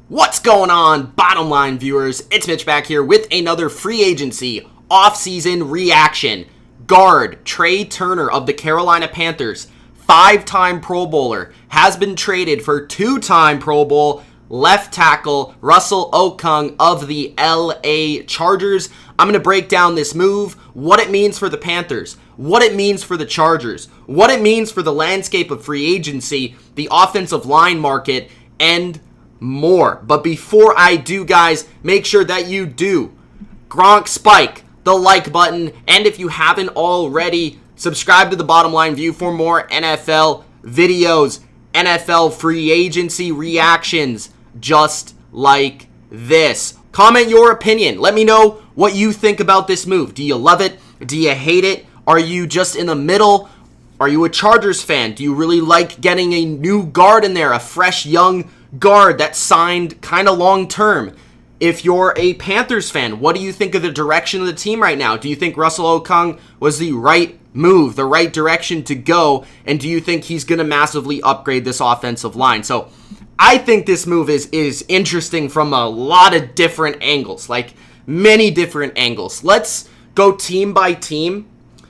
What's going on, bottom line viewers? It's Mitch back here with another free agency offseason reaction. Guard Trai Turner of the Carolina Panthers, 5-time Pro Bowler, has been traded for 2-time Pro Bowl left tackle Russell Okung of the LA Chargers. I'm going to break down this move, what it means for the Panthers, what it means for the Chargers, what it means for the landscape of free agency, the offensive line market, and more. But before I do, guys, make sure that you do Gronk Spike the like button, and if you haven't already, subscribe to the Bottom Line View for more NFL videos, NFL free agency reactions just like this. Comment your opinion. Let me know what you think about this move. Do you love it? Do you hate it? Are you just in the middle? Are you a Chargers fan? Do you really like getting a new guard in there, a fresh young guard that signed kind of long term? If you're a Panthers fan, what do you think of the direction of the team right now? Do you think Russell Okung was the right move, the right direction to go? And do you think he's going to massively upgrade this offensive line? So I think this move is interesting from a lot of different angles, like many different angles. Let's go team by team.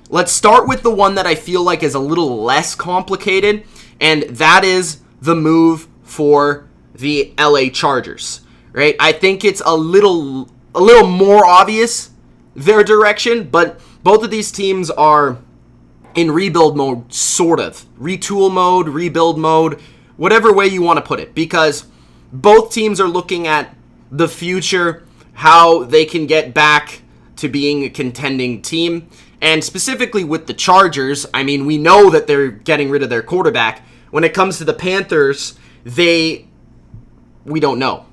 Let's start with the one that I feel like is a little less complicated, and that is the move for the LA Chargers, right? I think it's a little more obvious, their direction, but both of these teams are in rebuild mode, sort of. Retool mode, rebuild mode, whatever way you want to put it, because both teams are looking at the future, how they can get back to being a contending team. And specifically with the Chargers, I mean, we know that they're getting rid of their quarterback. When it comes to the Panthers, we don't know.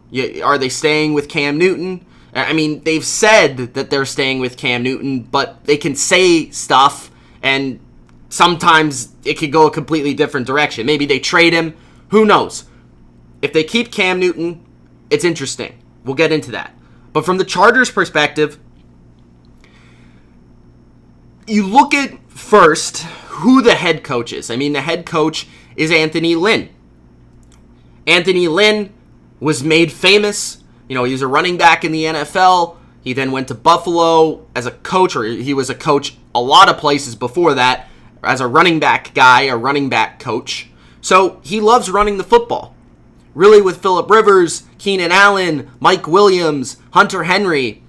Are they staying with Cam Newton? I mean, they've said that they're staying with Cam Newton, but they can say stuff, and sometimes it could go a completely different direction. Maybe they trade him. Who knows? If they keep Cam Newton, it's interesting. We'll get into that. But from the Chargers' perspective, you look at first who the head coach is. I mean, the head coach is Anthony Lynn. Anthony Lynn was made famous. You know, he was a running back in the NFL. He then went to Buffalo as a coach, or he was a coach a lot of places before that as a running back guy, a running back coach. So he loves running the football. Really, with Phillip Rivers, Keenan Allen, Mike Williams, Hunter Henry,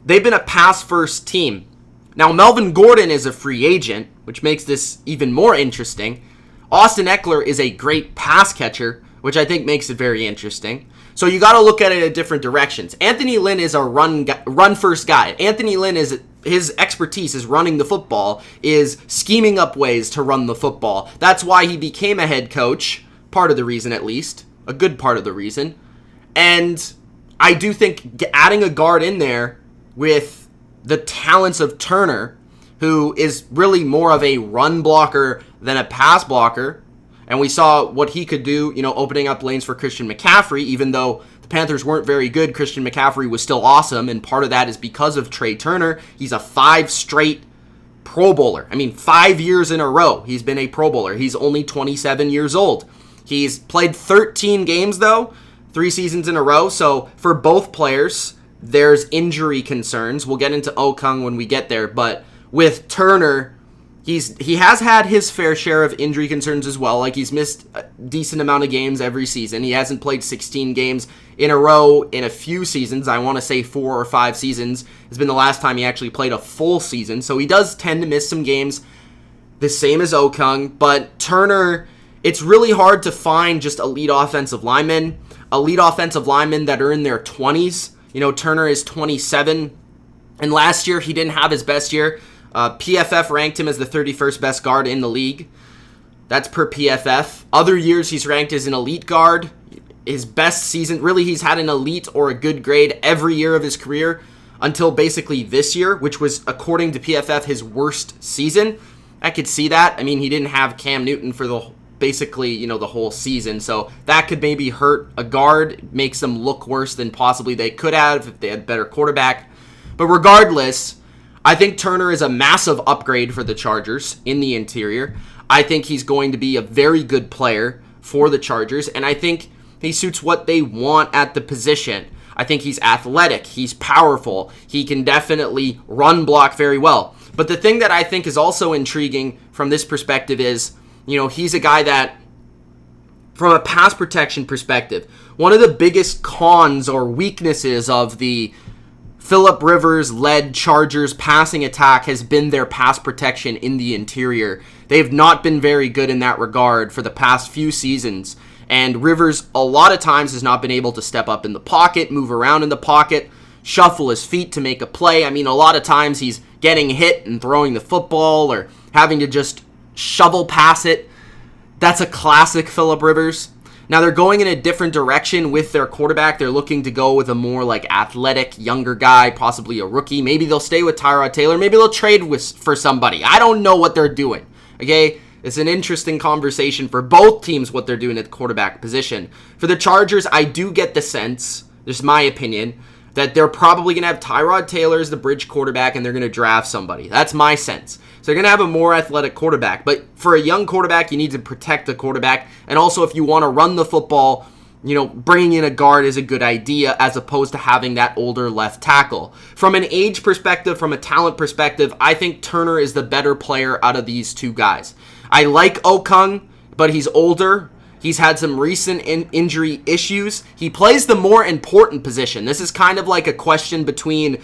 they've been a pass-first team. Now, Melvin Gordon is a free agent, which makes this even more interesting. Austin Eckler is a great pass catcher, which I think makes it very interesting. So you got to look at it in different directions. Anthony Lynn is a run-first guy. Anthony Lynn his expertise is running the football, is scheming up ways to run the football. That's why he became a head coach, part of the reason at least, a good part of the reason. And I do think adding a guard in there with the talents of Turner, who is really more of a run blocker than a pass blocker, and we saw what he could do, you know, opening up lanes for Christian McCaffrey. Even though the Panthers weren't very good, Christian McCaffrey was still awesome, and part of that is because of Trai Turner. He's a 5 straight Pro Bowler. I mean, 5 years in a row he's been a Pro Bowler. He's only 27 years old. He's played 13 games, though, 3 seasons in a row. So for both players, there's injury concerns. We'll get into Okung when we get there, but with Turner, he has had his fair share of injury concerns as well. Like, he's missed a decent amount of games every season. He hasn't played 16 games in a row in a few seasons. I want to say 4 or 5 seasons has been the last time he actually played a full season. So he does tend to miss some games, the same as Okung. But Turner, it's really hard to find just elite offensive linemen that are in their 20s. You know, Turner is 27, and last year he didn't have his best year. PFF ranked him as the 31st best guard in the league. That's per PFF. Other years he's ranked as an elite guard. His best season, really, he's had an elite or a good grade every year of his career until basically this year, which was, according to PFF, his worst season. I could see that. I mean, he didn't have Cam Newton for the whole season, so that could maybe hurt a guard. It makes them look worse than possibly they could have if they had a better quarterback. But regardless, I think Turner is a massive upgrade for the Chargers in the interior. I think he's going to be a very good player for the Chargers, and I think He suits what they want at the position. I think he's athletic. He's powerful. He can definitely run block very well. But the thing that I think is also intriguing from this perspective is, he's a guy that, from a pass protection perspective, one of the biggest cons or weaknesses of the Phillip Rivers-led Chargers passing attack has been their pass protection in the interior. They've not been very good in that regard for the past few seasons. And Rivers, a lot of times, has not been able to step up in the pocket, move around in the pocket, shuffle his feet to make a play. I mean, a lot of times he's getting hit and throwing the football or having to just shovel pass it. That's a classic Phillip Rivers. Now they're going in a different direction with their quarterback. They're looking to go with a more athletic, younger guy, possibly a rookie. Maybe they'll stay with Trai Turner. Maybe they'll trade for somebody. I don't know what they're doing. Okay? It's an interesting conversation for both teams, what they're doing at the quarterback position. For the Chargers, I do get the sense, this is my opinion, that they're probably going to have Tyrod Taylor as the bridge quarterback and they're going to draft somebody. That's my sense. So they're going to have a more athletic quarterback. But for a young quarterback, you need to protect the quarterback. And also, if you want to run the football, bringing in a guard is a good idea as opposed to having that older left tackle. From an age perspective, from a talent perspective, I think Turner is the better player out of these two guys. I like Okung, but he's older. He's had some recent injury issues. He plays the more important position. This is kind of like a question between,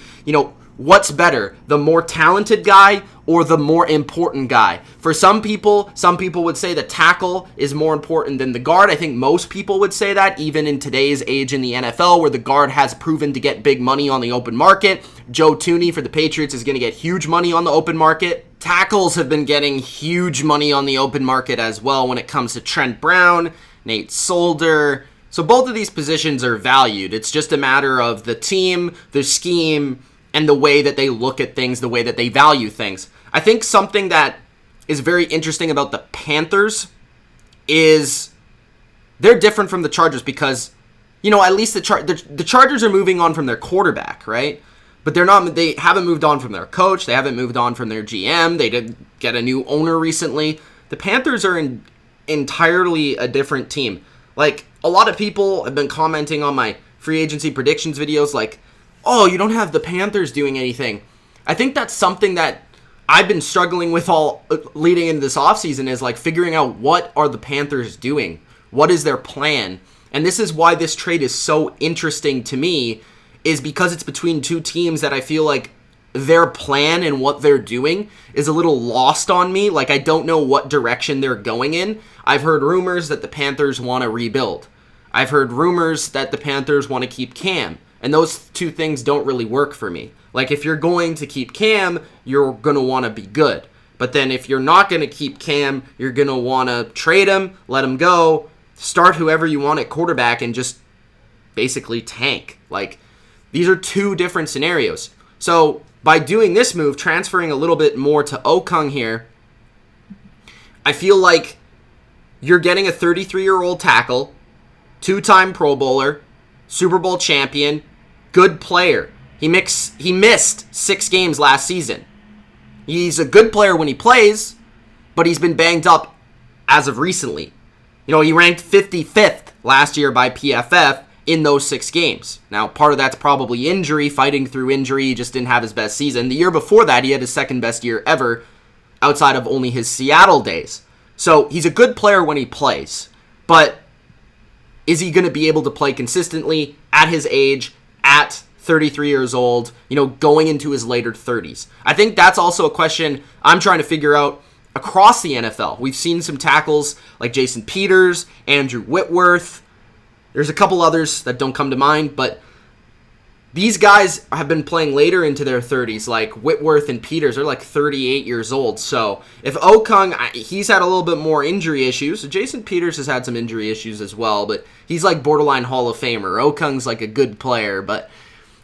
what's better, the more talented guy or the more important guy? For some people would say the tackle is more important than the guard. I think most people would say that, even in today's age in the NFL, where the guard has proven to get big money on the open market. Joe Thuney for the Patriots is going to get huge money on the open market. Tackles have been getting huge money on the open market as well when it comes to Trent Brown, Nate Solder. So both of these positions are valued. It's just a matter of the team, the scheme, and the way that they look at things, the way that they value things. I think something that is very interesting about the Panthers is they're different from the Chargers because, at least the Chargers are moving on from their quarterback, right? But they haven't moved on from their coach. They haven't moved on from their GM. They did get a new owner recently. The Panthers are entirely a different team. A lot of people have been commenting on my free agency predictions videos oh, you don't have the Panthers doing anything. I think that's something that I've been struggling with all leading into this offseason is figuring out what are the Panthers doing? What is their plan? And this is why this trade is so interesting to me, is because it's between two teams that I feel like their plan and what they're doing is a little lost on me. I don't know what direction they're going in. I've heard rumors that the Panthers want to rebuild. I've heard rumors that the Panthers want to keep Cam. And those two things don't really work for me. If you're going to keep Cam, you're going to want to be good. But then if you're not going to keep Cam, you're going to want to trade him, let him go, start whoever you want at quarterback, and just basically tank. These are two different scenarios. So by doing this move, transferring a little bit more to Okung here, I feel like you're getting a 33-year-old tackle, two-time Pro Bowler, Super Bowl champion, good player. He missed 6 games last season. He's a good player when he plays, but he's been banged up as of recently. He ranked 55th last year by PFF in those 6 games. Now, part of that's probably injury, fighting through injury. He just didn't have his best season. The year before that, he had his second best year ever outside of only his Seattle days. So he's a good player when he plays, but is he going to be able to play consistently at his age, at 33 years old, going into his later 30s? I think that's also a question I'm trying to figure out across the NFL. We've seen some tackles like Jason Peters, Andrew Whitworth. There's a couple others that don't come to mind, but these guys have been playing later into their 30s, like Whitworth and Peters. They're 38 years old. So if Okung, he's had a little bit more injury issues. Jason Peters has had some injury issues as well, but he's borderline Hall of Famer. Okung's a good player, but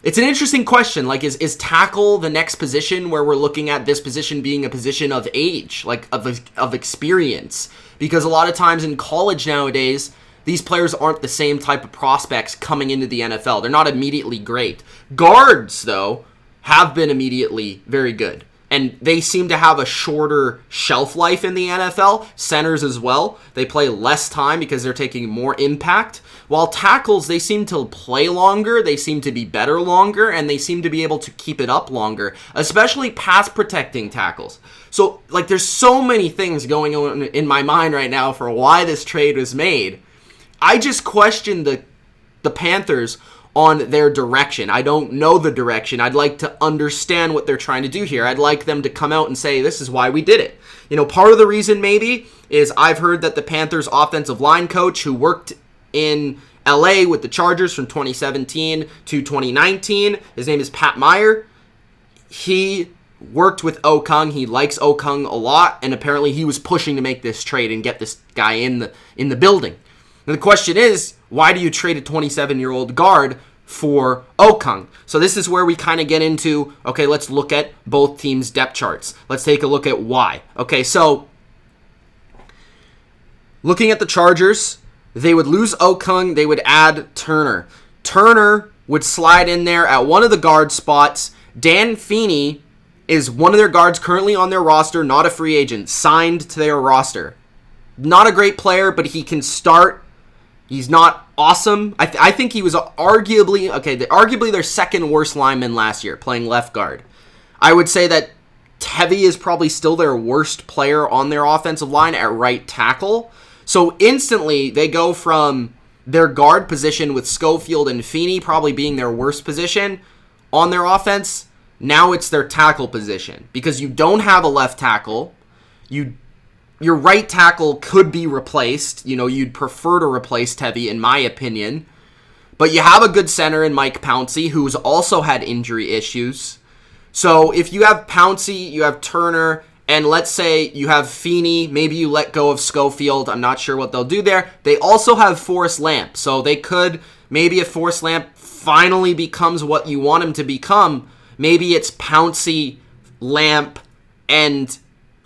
it's an interesting question. Is tackle the next position where we're looking at this position being a position of age, of experience? Because a lot of times in college nowadays, these players aren't the same type of prospects coming into the NFL. They're not immediately great. Guards, though, have been immediately very good. And they seem to have a shorter shelf life in the NFL. Centers as well. They play less time because they're taking more impact. While tackles, they seem to play longer. They seem to be better longer. And they seem to be able to keep it up longer. Especially pass protecting tackles. So, like, there's so many things going on in my mind right now for why this trade was made. I just question the Panthers on their direction. I don't know the direction. I'd like to understand what they're trying to do here. I'd like them to come out and say, this is why we did it. You know, part of the reason maybe is I've heard that the Panthers offensive line coach who worked in LA with the Chargers from 2017 to 2019, his name is Pat Meyer. He worked with Okung. He likes Okung a lot, and apparently he was pushing to make this trade and get this guy in the building. And the question is, why do you trade a 27-year-old guard for Okung? So this is where we kind of get into, okay, let's look at both teams' depth charts. Let's take a look at why. Okay, so looking at the Chargers, they would lose Okung, they would add Turner. Turner would slide in there at one of the guard spots. Dan Feeney is one of their guards currently on their roster, not a free agent, signed to their roster. Not a great player, but he can start. He's not awesome. I think he was arguably their second worst lineman last year, playing left guard. I would say that Tevy is probably still their worst player on their offensive line at right tackle. So instantly, they go from their guard position with Schofield and Feeney probably being their worst position on their offense. Now it's their tackle position because you don't have a left tackle. Your right tackle could be replaced. You know, you'd prefer to replace Tevy, in my opinion. But you have a good center in Mike Pouncey, who's also had injury issues. So if you have Pouncey, you have Turner, and let's say you have Feeney, maybe you let go of Schofield. I'm not sure what they'll do there. They also have Forrest Lamp. So they could, maybe if Forrest Lamp finally becomes what you want him to become, maybe it's Pouncey, Lamp, and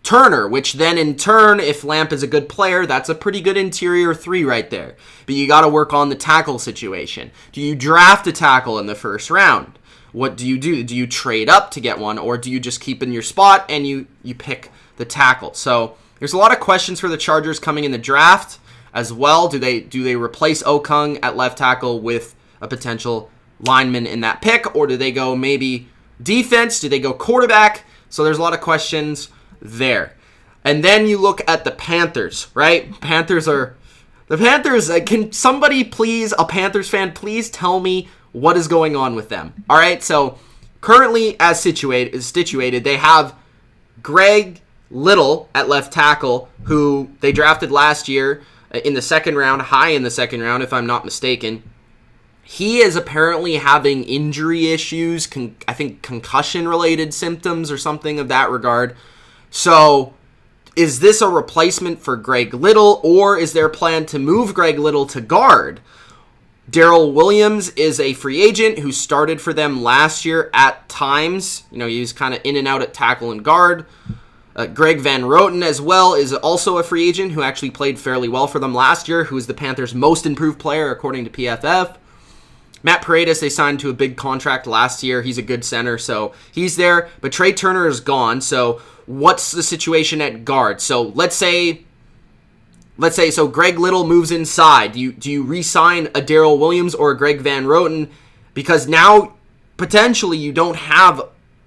Turner, which then in turn, if Lamp is a good player, that's a pretty good interior three right there. But you got to work on the tackle situation. Do you draft a tackle in the first round? What do you do? Do you trade up to get one, or do you just keep in your spot and you pick the tackle? So there's a lot of questions for the Chargers coming in the draft as well. Do they replace Okung at left tackle with a potential lineman in that pick, or do they go maybe defense? Do they go quarterback? So there's a lot of questions there. And then you look at the Panthers, right? Can somebody please, a Panthers fan, please tell me what is going on with them? All right, so currently as situated, they have Greg Little at left tackle, who they drafted last year in the second round, high in the second round, if I'm not mistaken. He is apparently having injury issues, I think concussion-related symptoms or something of that regard. So, is this a replacement for Greg Little, or is there a plan to move Greg Little to guard? Darrell Williams is a free agent who started for them last year at times. You know, he was kind of in and out at tackle and guard. Greg Van Roten as well is also a free agent who actually played fairly well for them last year, who is the Panthers' most improved player according to PFF. Matt Paredes, they signed to a big contract last year. He's a good center, so he's there. But Trai Turner is gone, so what's the situation at guard? So let's say so Greg Little moves inside. Do you re-sign a Darrell Williams or a Greg Van Roten? Because now, potentially, you don't have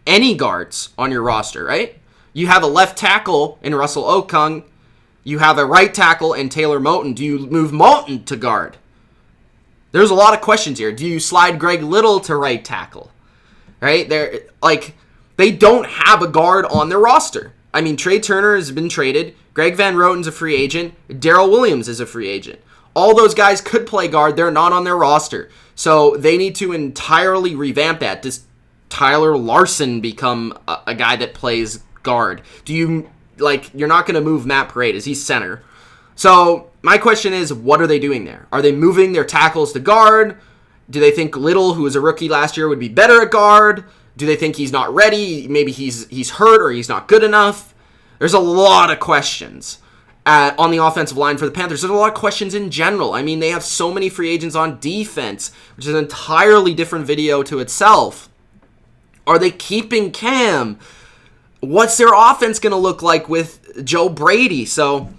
any guards on your roster, right? You have a left tackle in Russell Okung. You have a right tackle in Taylor Moton. Do you move Moton to guard? There's a lot of questions here. Do you slide Greg Little to right tackle? Right? They don't have a guard on their roster. I mean, Trai Turner has been traded. Greg Van Roten's a free agent. Darrell Williams is a free agent. All those guys could play guard. They're not on their roster. So they need to entirely revamp that. Does Tyler Larson become a guy that plays guard? You're not going to move Matt Paredes. He's center. So my question is, what are they doing there? Are they moving their tackles to guard? Do they think Little, who was a rookie last year, would be better at guard? Do they think he's not ready? Maybe he's hurt or he's not good enough? There's a lot of questions on the offensive line for the Panthers. There's a lot of questions in general. I mean, they have so many free agents on defense, which is an entirely different video to itself. Are they keeping Cam? what's their offense going to look like with Joe Brady? So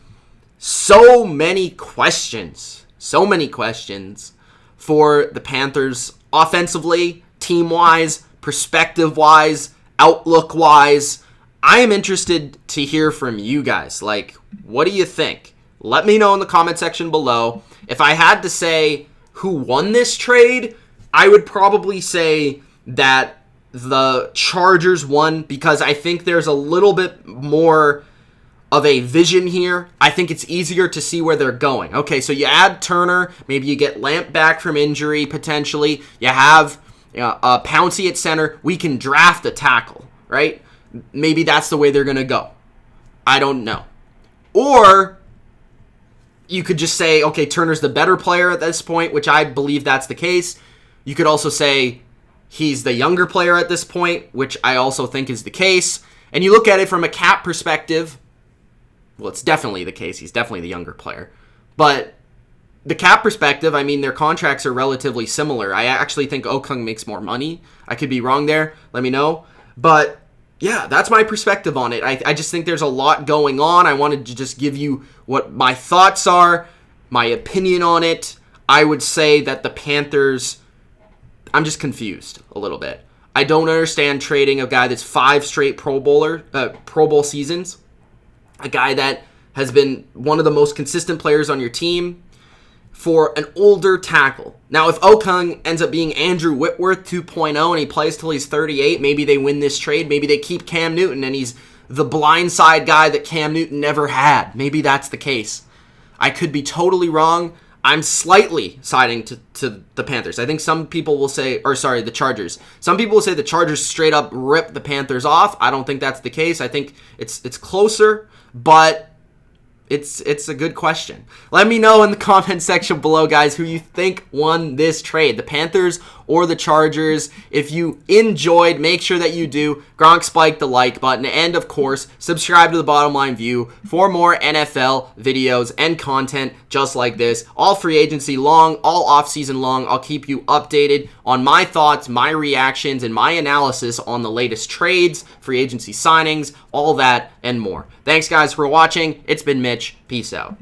many questions. So many questions for the Panthers offensively, team-wise, perspective-wise, outlook-wise. I am interested to hear from you guys. Like, what do you think? Let me know in the comment section below. If I had to say who won this trade, I would probably say that the Chargers won because I think there's a little bit more of a vision here. I think it's easier to see where they're going. Okay, so you add Turner. Maybe you get Lamp back from injury, potentially. You have Pouncey at center. We can draft a tackle, right? Maybe that's the way they're going to go. I don't know. Or you could just say, okay, Turner's the better player at this point, which I believe that's the case. You could also say he's the younger player at this point, which I also think is the case. And you look at it from a cap perspective, well, it's definitely the case. He's definitely the younger player. But the cap perspective, I mean, their contracts are relatively similar. I actually think Okung makes more money. I could be wrong there. Let me know. But yeah, that's my perspective on it. I just think there's a lot going on. I wanted to just give you what my thoughts are, my opinion on it. I would say that the Panthers, I'm just confused a little bit. I don't understand trading a guy that's 5 straight Pro Bowl seasons, a guy that has been one of the most consistent players on your team, for an older tackle. Now, if Okung ends up being Andrew Whitworth 2.0 and he plays till he's 38, maybe they win this trade. Maybe they keep Cam Newton and he's the blindside guy that Cam Newton never had. Maybe that's the case. I could be totally wrong. I'm slightly siding to the Panthers. I think some people will say, the Chargers. Some people will say the Chargers straight up rip the Panthers off. I don't think that's the case. I think it's closer, but it's a good question. Let me know in the comment section below, guys, who you think won this trade, the Panthers or the Chargers. If you enjoyed, make sure that you do spike the like button, and of course, subscribe to the Bottom Line View for more NFL videos and content just like this. All free agency long, all off-season long. I'll keep you updated on my thoughts, my reactions, and my analysis on the latest trades, free agency signings, all that and more. Thanks, guys, for watching. It's been Mitch. Peace out.